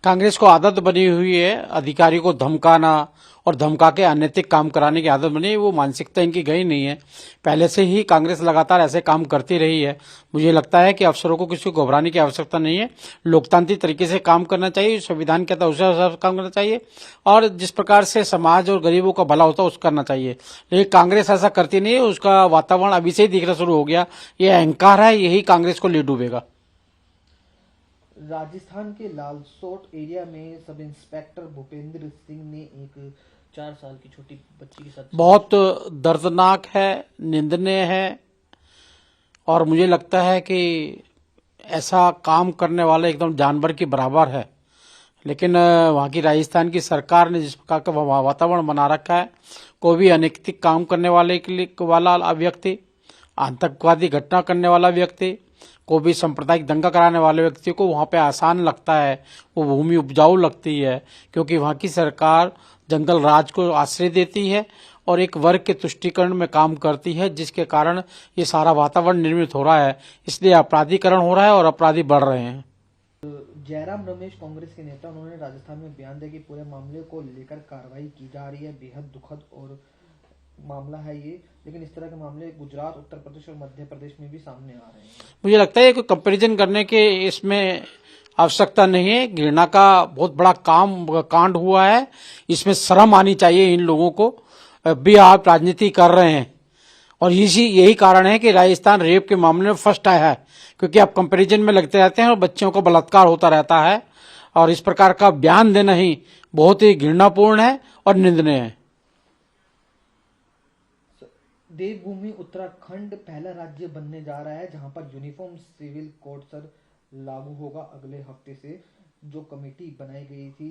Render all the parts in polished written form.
कांग्रेस को आदत बनी हुई है अधिकारियों को धमकाना और धमका के अनैतिक काम कराने की आदत बनी है। वो मानसिकता इनकी गई नहीं है। पहले से ही कांग्रेस लगातार ऐसे काम करती रही है। मुझे लगता है कि अफसरों को किसी को घबराने की आवश्यकता नहीं है। लोकतांत्रिक तरीके से काम करना चाहिए, संविधान कहता है उस हिसाब से काम करना चाहिए और जिस प्रकार से समाज और गरीबों का भला होता है उसका करना चाहिए। लेकिन कांग्रेस ऐसा करती नहीं है। उसका वातावरण अभी से ही दिखना शुरू हो गया। ये अहंकार है, यही कांग्रेस को ले डूबेगा। राजस्थान के लालसोट एरिया में सब इंस्पेक्टर भूपेंद्र सिंह ने एक 4 साल की छोटी बच्ची के साथ बहुत दर्दनाक है, निंदनीय है और मुझे लगता है कि ऐसा काम करने वाला एकदम जानवर के बराबर है। लेकिन वहाँ की राजस्थान की सरकार ने जिस प्रकार का वातावरण बना रखा है, कोई भी अनैतिक काम करने वाले के लिए वाला व्यक्ति, आतंकवादी घटना करने वाला व्यक्ति, कोई भी सांप्रदायिक दंगा कराने वाले व्यक्ति को वहाँ पे आसान लगता है। वो भूमि उपजाऊ लगती है क्योंकि वहाँ की सरकार जंगल राज को आश्रय देती है और एक वर्ग के तुष्टीकरण में काम करती है, जिसके कारण ये सारा वातावरण निर्मित हो रहा है। इसलिए अपराधीकरण हो रहा है और अपराधी बढ़ रहे हैं। जयराम रमेश कांग्रेस के नेता, उन्होंने राजस्थान में बयान दिया कि पूरे मामले को लेकर कार्रवाई की जा रही है। बेहद दुखद और मामला है ये, लेकिन इस तरह के मामले गुजरात, उत्तर प्रदेश और मध्य प्रदेश में भी सामने आ रहे हैं। मुझे लगता है कि कंपैरिजन करने के इसमें आवश्यकता नहीं है। घृणा का बहुत बड़ा कांड हुआ है। इसमें शर्म आनी चाहिए इन लोगों को। भी आप राजनीति कर रहे हैं और यही कारण है कि राजस्थान रेप के मामले में फर्स्ट आया है, क्योंकि आप कंपैरिजन में लगते रहते हैं और बच्चों को बलात्कार होता रहता है। और इस प्रकार का बयान देना ही बहुत ही घृणापूर्ण है और निंदनीय है। देवभूमि उत्तराखंड पहला राज्य बनने जा रहा है जहां पर यूनिफॉर्म सिविल कोड सर लागू होगा अगले हफ्ते से। जो कमेटी बनाई गई थी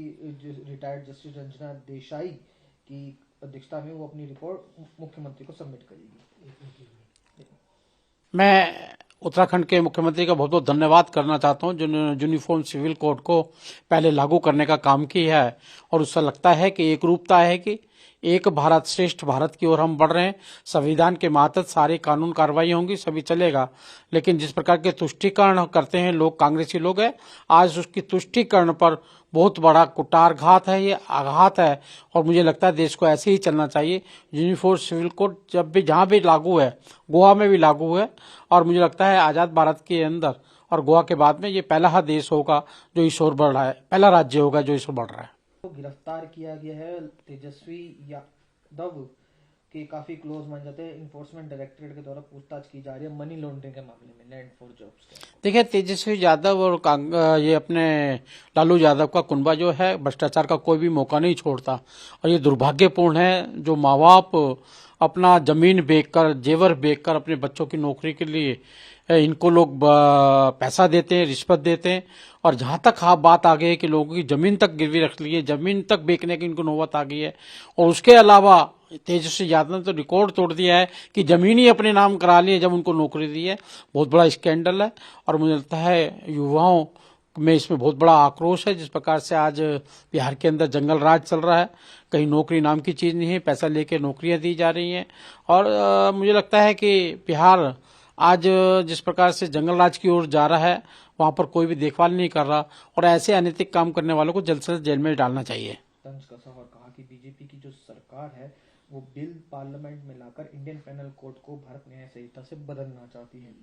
रिटायर्ड जस्टिस रंजना देसाई की अध्यक्षता में, वो अपनी रिपोर्ट मुख्यमंत्री को सबमिट करेगी। मैं उत्तराखंड के मुख्यमंत्री का बहुत बहुत धन्यवाद करना चाहता हूं, जिन्होंने यूनिफॉर्म सिविल कोड को पहले लागू करने का काम किया है और उससे लगता है कि एक रूपता है कि एक भारत श्रेष्ठ भारत की ओर हम बढ़ रहे हैं। संविधान के मातहत सारी कानून कार्रवाई होंगी, सभी चलेगा। लेकिन जिस प्रकार के तुष्टीकरण करते हैं लोग, कांग्रेसी लोग हैं, आज उसकी तुष्टीकरण पर बहुत बड़ा कुटारघात है, ये आघात है और मुझे लगता है देश को ऐसे ही चलना चाहिए। यूनिफॉर्म सिविल कोड जब भी जहां भी लागू है, गोवा में भी लागू है और मुझे लगता है आजाद भारत के अंदर और गोवा के बाद में ये पहला देश होगा जो इस ओर बढ़ रहा है, पहला राज्य होगा जो इस ओर बढ़ रहा है। को गिरफ्तार किया गया है। तेजस्वी यादव के काफी क्लोज मान जाते हैं। इन्फोर्समेंट डायरेक्टरेट के द्वारा पूछताछ की जा रही है मनी लॉन्ड्रिंग के मामले में, लैंड फॉर जॉब्स के। देखिए, तेजस्वी यादव और ये अपने लालू यादव का कुनबा जो है भ्रष्टाचार का कोई भी मौका नहीं छोड़ता और ये दुर्भाग्यपूर्ण है जो माँ बाप अपना जमीन बेचकर, जेवर बेचकर अपने बच्चों की नौकरी के लिए इनको लोग पैसा देते हैं, रिश्वत देते हैं। और जहां तक बात आ गई है कि लोगों की जमीन तक गिरवी रख ली है, जमीन तक बेचने की इनको नौबत आ गई है। और उसके अलावा तेजस्वी यादव ने तो रिकॉर्ड तोड़ दिया है कि जमीन ही अपने नाम करा ली है जब उनको नौकरी दी है। बहुत बड़ा स्कैंडल है और मुझे लगता है युवाओं में इसमें बहुत बड़ा आक्रोश है। जिस प्रकार से आज बिहार के अंदर जंगल राज चल रहा है, कहीं नौकरी नाम की चीज नहीं है, पैसा लेके नौकरियां दी जा रही हैं। और मुझे लगता है कि बिहार आज जिस प्रकार से जंगल राज की ओर जा रहा है, वहां पर कोई भी देखभाल नहीं कर रहा और ऐसे अनैतिक काम करने वालों को जल्द से जल्द जेल में डालना चाहिए। तंज कसा और कहा कि बीजेपी की जो सरकार है वो बिल पार्लियामेंट में लाकर इंडियन पेनल कोड को भारत न्याय संहिता से बदलना चाहती है।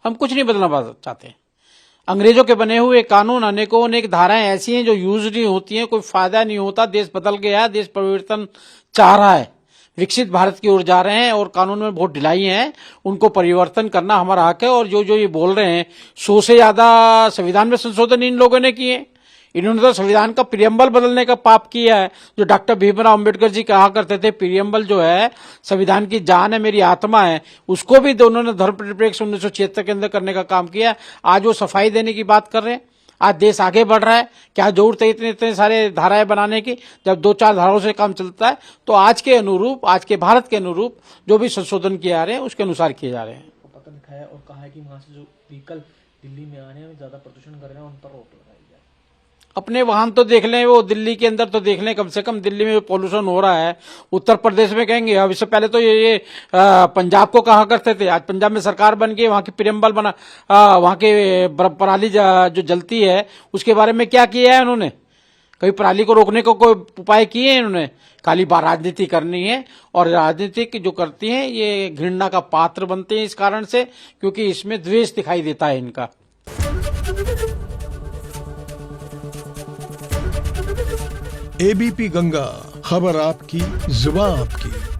हम कुछ नहीं बदलना चाहते। अंग्रेजों के बने हुए कानून अनेकों अनेक धाराएं ऐसी हैं जो यूज नहीं होती हैं, कोई फायदा नहीं होता। देश बदल गया है, देश परिवर्तन चाह रहा है, विकसित भारत की ओर जा रहे हैं और कानून में बहुत ढिलाई है। उनको परिवर्तन करना हमारा हक है। और जो जो ये बोल रहे हैं 100 से ज्यादा संविधान में संशोधन इन लोगों ने किए। इन्होंने तो संविधान का प्रियम्बल बदलने का पाप किया है। जो डॉक्टर भीमराव अंबेडकर जी कहा करते थे प्रियम्बल जो है संविधान की जान है, मेरी आत्मा है, उसको भी दोनों ने धर्म निरपेक्ष 1976 के अंदर करने का काम किया। आज वो सफाई देने की बात कर रहे हैं। आज देश आगे बढ़ रहा है, क्या जरूरत है इतने इतने सारे धाराएं बनाने की? जब 2-4 धाराओं से काम चलता है तो आज के अनुरूप, आज के भारत के अनुरूप जो भी संशोधन किए जा रहे हैं उसके अनुसार किए जा रहे हैं। पता लिखा है और कहा है कि वहां से जो व्हीकल दिल्ली में आने में ज्यादा प्रदूषण कर रहे हैं उन पर रोक लगाई जाए। अपने वाहन तो देख लें, वो दिल्ली के अंदर तो देख लें, कम से कम दिल्ली में पोल्यूशन हो रहा है। उत्तर प्रदेश में कहेंगे, अब इससे पहले तो ये पंजाब को कहा करते थे। आज पंजाब में सरकार बन गई, वहां की प्रियम्बल बना, वहां के पराली जो जलती है उसके बारे में क्या किया है उन्होंने? कभी पराली को रोकने को कोई उपाय किए हैं इन्होंने? खाली राजनीति करनी है, और राजनीति जो करती है ये घृणा का पात्र बनते हैं इस कारण से, क्योंकि इसमें द्वेष दिखाई देता है इनका। एबीपी गंगा, खबर आपकी, जुबान आपकी।